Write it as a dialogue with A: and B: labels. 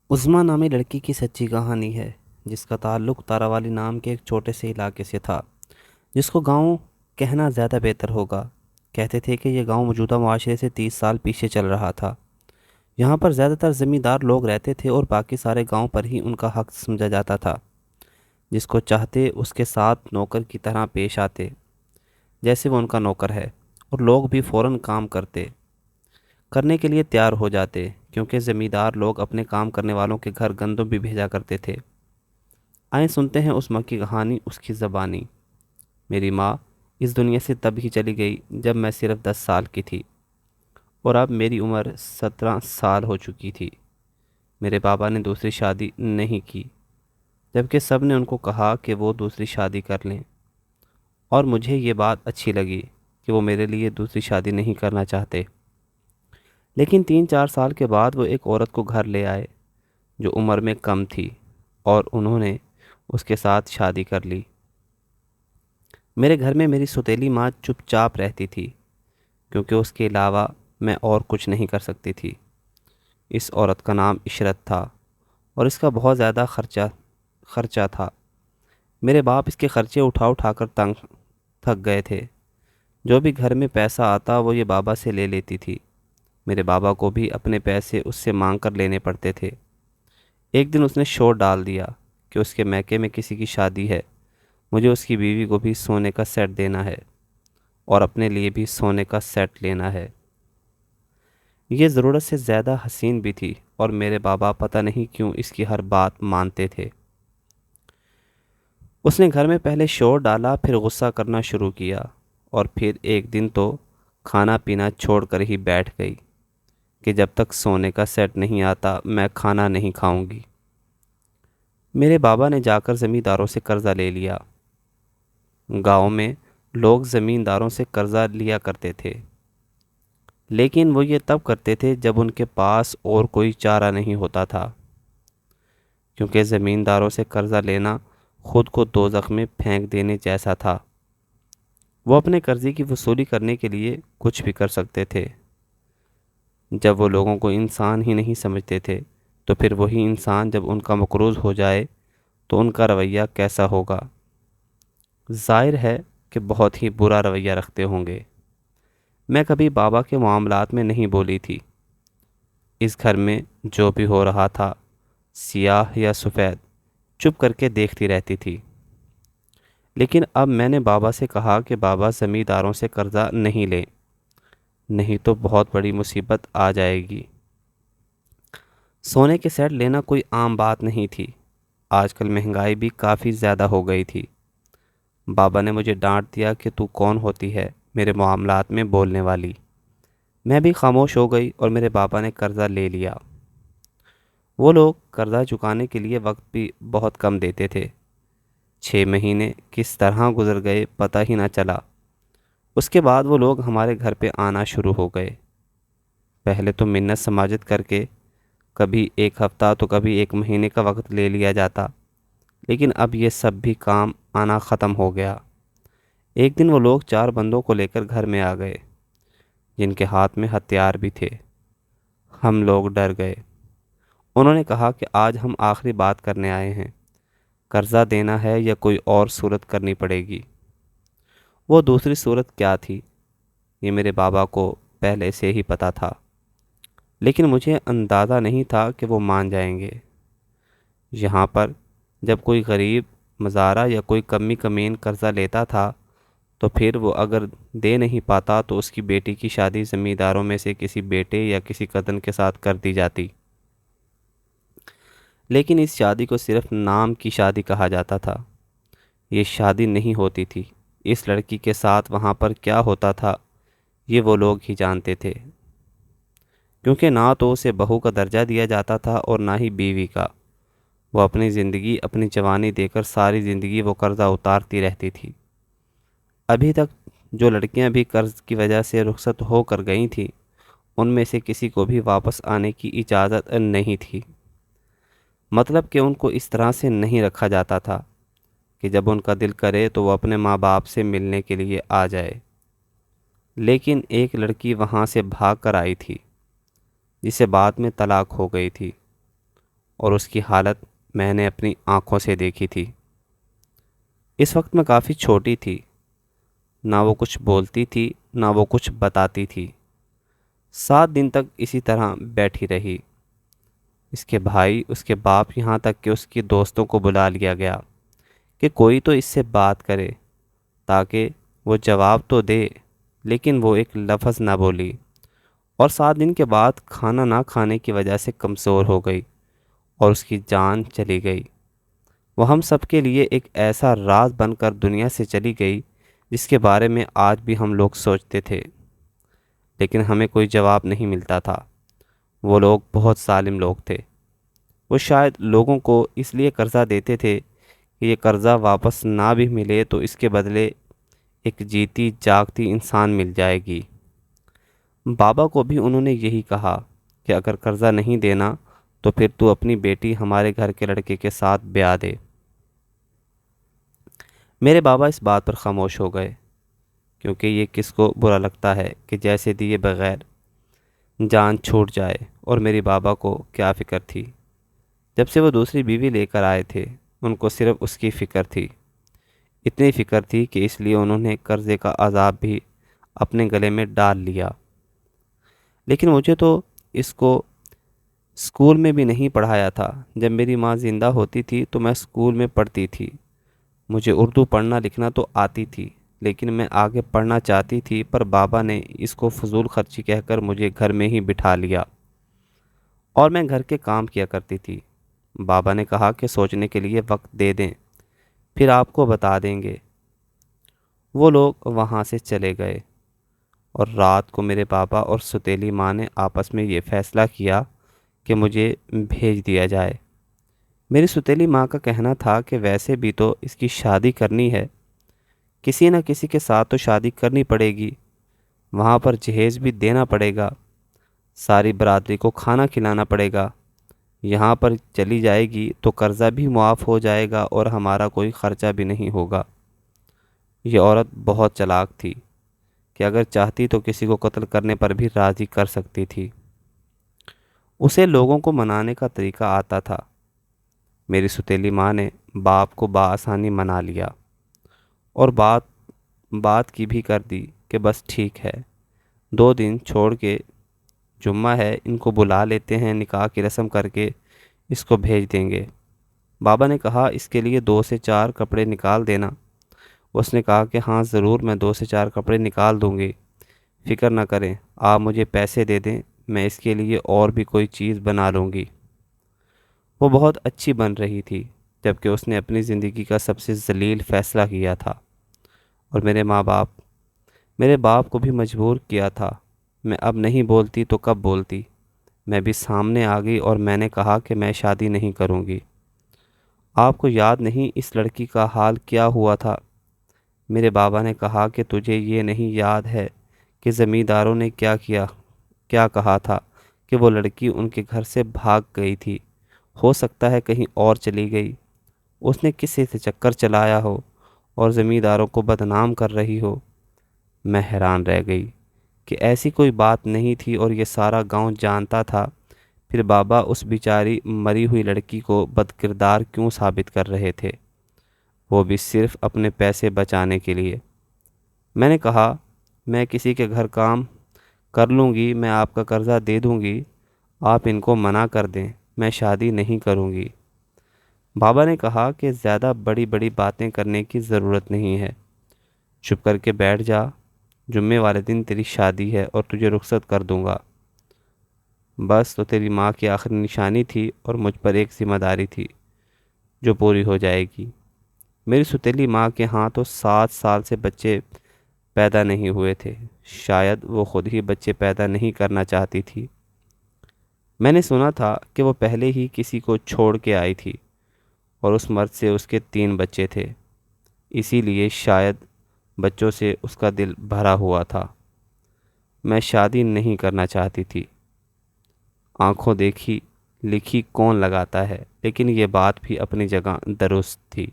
A: عظمیٰ نامی لڑکی کی سچی کہانی ہے جس کا تعلق تاراوالی نام کے ایک چھوٹے سے علاقے سے تھا، جس کو گاؤں کہنا زیادہ بہتر ہوگا۔ کہتے تھے کہ یہ گاؤں موجودہ معاشرے سے 30 سال پیچھے چل رہا تھا۔ یہاں پر زیادہ تر زمیندار لوگ رہتے تھے اور باقی سارے گاؤں پر ہی ان کا حق سمجھا جاتا تھا۔ جس کو چاہتے اس کے ساتھ نوکر کی طرح پیش آتے، جیسے وہ ان کا نوکر ہے، اور لوگ بھی فوراً کام کرنے کے لیے تیار ہو جاتے، کیونکہ زمیندار لوگ اپنے کام کرنے والوں کے گھر گندم بھی بھیجا کرتے تھے۔ آئیں سنتے ہیں اس ماں کی کہانی، اس کی زبانی۔ میری ماں اس دنیا سے تب ہی چلی گئی جب میں صرف 10 سال کی تھی، اور اب میری عمر 17 سال ہو چکی تھی۔ میرے بابا نے دوسری شادی نہیں کی، جبکہ سب نے ان کو کہا کہ وہ دوسری شادی کر لیں، اور مجھے یہ بات اچھی لگی کہ وہ میرے لیے دوسری شادی نہیں کرنا چاہتے۔ لیکن 3 4 سال کے بعد وہ ایک عورت کو گھر لے آئے جو عمر میں کم تھی، اور انہوں نے اس کے ساتھ شادی کر لی۔ میرے گھر میں میری سوتیلی ماں چپ چاپ رہتی تھی، کیونکہ اس کے علاوہ میں اور کچھ نہیں کر سکتی تھی۔ اس عورت کا نام عشرت تھا، اور اس کا بہت زیادہ خرچہ تھا۔ میرے باپ اس کے خرچے اٹھا کر تھک گئے تھے۔ جو بھی گھر میں پیسہ آتا وہ یہ بابا سے لے لیتی تھی۔ میرے بابا کو بھی اپنے پیسے اس سے مانگ کر لینے پڑتے تھے۔ ایک دن اس نے شور ڈال دیا کہ اس کے میکے میں کسی کی شادی ہے، مجھے اس کی بیوی کو بھی سونے کا سیٹ دینا ہے، اور اپنے لیے بھی سونے کا سیٹ لینا ہے۔ یہ ضرورت سے زیادہ حسین بھی تھی، اور میرے بابا پتہ نہیں کیوں اس کی ہر بات مانتے تھے۔ اس نے گھر میں پہلے شور ڈالا، پھر غصہ کرنا شروع کیا، اور پھر ایک دن تو کھانا پینا چھوڑ کر ہی بیٹھ گئی کہ جب تک سونے کا سیٹ نہیں آتا میں کھانا نہیں کھاؤں گی۔ میرے بابا نے جا کر زمینداروں سے قرضہ لے لیا۔ گاؤں میں لوگ زمینداروں سے قرضہ لیا کرتے تھے، لیکن وہ یہ تب کرتے تھے جب ان کے پاس اور کوئی چارہ نہیں ہوتا تھا، کیونکہ زمینداروں سے قرضہ لینا خود کو دوزخ میں پھینک دینے جیسا تھا۔ وہ اپنے قرضے کی وصولی کرنے کے لیے کچھ بھی کر سکتے تھے۔ جب وہ لوگوں کو انسان ہی نہیں سمجھتے تھے، تو پھر وہی انسان جب ان کا مقروض ہو جائے تو ان کا رویہ کیسا ہوگا؟ ظاہر ہے کہ بہت ہی برا رویہ رکھتے ہوں گے۔ میں کبھی بابا کے معاملات میں نہیں بولی تھی۔ اس گھر میں جو بھی ہو رہا تھا، سیاہ یا سفید، چپ کر کے دیکھتی رہتی تھی۔ لیکن اب میں نے بابا سے کہا کہ بابا زمینداروں سے قرضہ نہیں لیں، نہیں تو بہت بڑی مصیبت آ جائے گی۔ سونے کے سیٹ لینا کوئی عام بات نہیں تھی۔ آج کل مہنگائی بھی کافی زیادہ ہو گئی تھی۔ بابا نے مجھے ڈانٹ دیا کہ تو کون ہوتی ہے میرے معاملات میں بولنے والی؟ میں بھی خاموش ہو گئی، اور میرے بابا نے قرضہ لے لیا۔ وہ لوگ قرضہ چکانے کے لیے وقت بھی بہت کم دیتے تھے۔ 6 مہینے کس طرح گزر گئے پتہ ہی نہ چلا۔ اس کے بعد وہ لوگ ہمارے گھر پہ آنا شروع ہو گئے۔ پہلے تو منت سماجت کر کے کبھی 1 ہفتہ تو کبھی 1 مہینے کا وقت لے لیا جاتا، لیکن اب یہ سب بھی کام آنا ختم ہو گیا۔ ایک دن وہ لوگ 4 بندوں کو لے کر گھر میں آ گئے، جن کے ہاتھ میں ہتھیار بھی تھے۔ ہم لوگ ڈر گئے۔ انہوں نے کہا کہ آج ہم آخری بات کرنے آئے ہیں، قرضہ دینا ہے یا کوئی اور صورت کرنی پڑے گی۔ وہ دوسری صورت کیا تھی یہ میرے بابا کو پہلے سے ہی پتہ تھا، لیکن مجھے اندازہ نہیں تھا کہ وہ مان جائیں گے۔ یہاں پر جب کوئی غریب مزارہ یا کوئی کمی کمین قرضہ لیتا تھا تو پھر وہ اگر دے نہیں پاتا تو اس کی بیٹی کی شادی زمینداروں میں سے کسی بیٹے یا کسی کزن کے ساتھ کر دی جاتی۔ لیکن اس شادی کو صرف نام کی شادی کہا جاتا تھا۔ یہ شادی نہیں ہوتی تھی۔ اس لڑکی کے ساتھ وہاں پر کیا ہوتا تھا یہ وہ لوگ ہی جانتے تھے، کیونکہ نہ تو اسے بہو کا درجہ دیا جاتا تھا اور نہ ہی بیوی کا۔ وہ اپنی زندگی، اپنی جوانی دے کر ساری زندگی وہ قرضہ اتارتی رہتی تھی۔ ابھی تک جو لڑکیاں بھی قرض کی وجہ سے رخصت ہو کر گئی تھیں، ان میں سے کسی کو بھی واپس آنے کی اجازت نہیں تھی۔ مطلب کہ ان کو اس طرح سے نہیں رکھا جاتا تھا کہ جب ان کا دل کرے تو وہ اپنے ماں باپ سے ملنے کے لیے آ جائے۔ لیکن ایک لڑکی وہاں سے بھاگ کر آئی تھی، جسے بعد میں طلاق ہو گئی تھی۔ اور اس کی حالت میں نے اپنی آنکھوں سے دیکھی تھی۔ اس وقت میں کافی چھوٹی تھی، نہ وہ کچھ بولتی تھی نہ وہ کچھ بتاتی تھی۔ 7 دن تک اسی طرح بیٹھی رہی۔ اس کے بھائی، اس کے باپ، یہاں تک کہ اس کی دوستوں کو بلا لیا گیا کہ کوئی تو اس سے بات کرے تاکہ وہ جواب تو دے، لیکن وہ ایک لفظ نہ بولی، اور 7 دن کے بعد کھانا نہ کھانے کی وجہ سے کمزور ہو گئی اور اس کی جان چلی گئی۔ وہ ہم سب کے لیے ایک ایسا راز بن کر دنیا سے چلی گئی جس کے بارے میں آج بھی ہم لوگ سوچتے تھے، لیکن ہمیں کوئی جواب نہیں ملتا تھا۔ وہ لوگ بہت ظالم لوگ تھے۔ وہ شاید لوگوں کو اس لیے قرضہ دیتے تھے کہ یہ قرضہ واپس نہ بھی ملے تو اس کے بدلے ایک جیتی جاگتی انسان مل جائے گی۔ بابا کو بھی انہوں نے یہی کہا کہ اگر قرضہ نہیں دینا تو پھر تو اپنی بیٹی ہمارے گھر کے لڑکے کے ساتھ بیاہ دے۔ میرے بابا اس بات پر خاموش ہو گئے، کیونکہ یہ کس کو برا لگتا ہے کہ جیسے دیے بغیر جان چھوٹ جائے، اور میری بابا کو کیا فکر تھی۔ جب سے وہ دوسری بیوی لے کر آئے تھے ان کو صرف اس کی فکر تھی، اتنی فکر تھی کہ اس لیے انہوں نے قرضے کا عذاب بھی اپنے گلے میں ڈال لیا۔ لیکن مجھے تو اس کو اسکول میں بھی نہیں پڑھایا تھا۔ جب میری ماں زندہ ہوتی تھی تو میں اسکول میں پڑھتی تھی۔ مجھے اردو پڑھنا لکھنا تو آتی تھی، لیکن میں آگے پڑھنا چاہتی تھی، پر بابا نے اس کو فضول خرچی کہہ کر مجھے گھر میں ہی بٹھا لیا اور میں گھر کے کام کیا کرتی تھی۔ بابا نے کہا کہ سوچنے کے لیے وقت دے دیں، پھر آپ کو بتا دیں گے۔ وہ لوگ وہاں سے چلے گئے اور رات کو میرے بابا اور ستیلی ماں نے آپس میں یہ فیصلہ کیا کہ مجھے بھیج دیا جائے۔ میری ستیلی ماں کا کہنا تھا کہ ویسے بھی تو اس کی شادی کرنی ہے، کسی نہ کسی کے ساتھ تو شادی کرنی پڑے گی، وہاں پر جہیز بھی دینا پڑے گا، ساری برادری کو کھانا کھلانا پڑے گا، یہاں پر چلی جائے گی تو قرضہ بھی معاف ہو جائے گا اور ہمارا کوئی خرچہ بھی نہیں ہوگا۔ یہ عورت بہت چلاک تھی کہ اگر چاہتی تو کسی کو قتل کرنے پر بھی راضی کر سکتی تھی۔ اسے لوگوں کو منانے کا طریقہ آتا تھا۔ میری ستیلی ماں نے باپ کو بآسانی منا لیا اور بات کی بھی کر دی کہ بس ٹھیک ہے، 2 دن چھوڑ کے جمعہ ہے، ان کو بلا لیتے ہیں، نکاح کی رسم کر کے اس کو بھیج دیں گے۔ بابا نے کہا اس کے لیے 2 سے 4 کپڑے نکال دینا۔ اس نے کہا کہ ہاں ضرور، میں 2 سے 4 کپڑے نکال دوں گی، فکر نہ کریں، آپ مجھے پیسے دے دیں، میں اس کے لیے اور بھی کوئی چیز بنا لوں گی۔ وہ بہت اچھی بن رہی تھی، جبکہ اس نے اپنی زندگی کا سب سے ذلیل فیصلہ کیا تھا اور میرے باپ کو بھی مجبور کیا تھا۔ میں اب نہیں بولتی تو کب بولتی؟ میں بھی سامنے آ گئی اور میں نے کہا کہ میں شادی نہیں کروں گی۔ آپ کو یاد نہیں اس لڑکی کا حال کیا ہوا تھا؟ میرے بابا نے کہا کہ تجھے یہ نہیں یاد ہے کہ زمینداروں نے کیا کہا تھا کہ وہ لڑکی ان کے گھر سے بھاگ گئی تھی، ہو سکتا ہے کہیں اور چلی گئی، اس نے کسی سے چکر چلایا ہو اور زمینداروں کو بدنام کر رہی ہو۔ میں حیران رہ گئی کہ ایسی کوئی بات نہیں تھی اور یہ سارا گاؤں جانتا تھا، پھر بابا اس بیچاری مری ہوئی لڑکی کو بدکردار کیوں ثابت کر رہے تھے، وہ بھی صرف اپنے پیسے بچانے کے لیے۔ میں نے کہا میں کسی کے گھر کام کر لوں گی، میں آپ کا قرضہ دے دوں گی، آپ ان کو منع کر دیں، میں شادی نہیں کروں گی۔ بابا نے کہا کہ زیادہ بڑی بڑی باتیں کرنے کی ضرورت نہیں ہے، چپ کر کے بیٹھ جا، جمعے والے دن تیری شادی ہے اور تجھے رخصت کر دوں گا۔ بس تو تیری ماں کی آخری نشانی تھی اور مجھ پر ایک ذمہ داری تھی جو پوری ہو جائے گی۔ میری ستیلی ماں کے ہاں تو 7 سال سے بچے پیدا نہیں ہوئے تھے، شاید وہ خود ہی بچے پیدا نہیں کرنا چاہتی تھی۔ میں نے سنا تھا کہ وہ پہلے ہی کسی کو چھوڑ کے آئی تھی اور اس مرد سے اس کے 3 بچے تھے، اسی لیے شاید بچوں سے اس کا دل بھرا ہوا تھا۔ میں شادی نہیں کرنا چاہتی تھی۔ آنکھوں دیکھی لکھی کون لگاتا ہے، لیکن یہ بات بھی اپنی جگہ درست تھی۔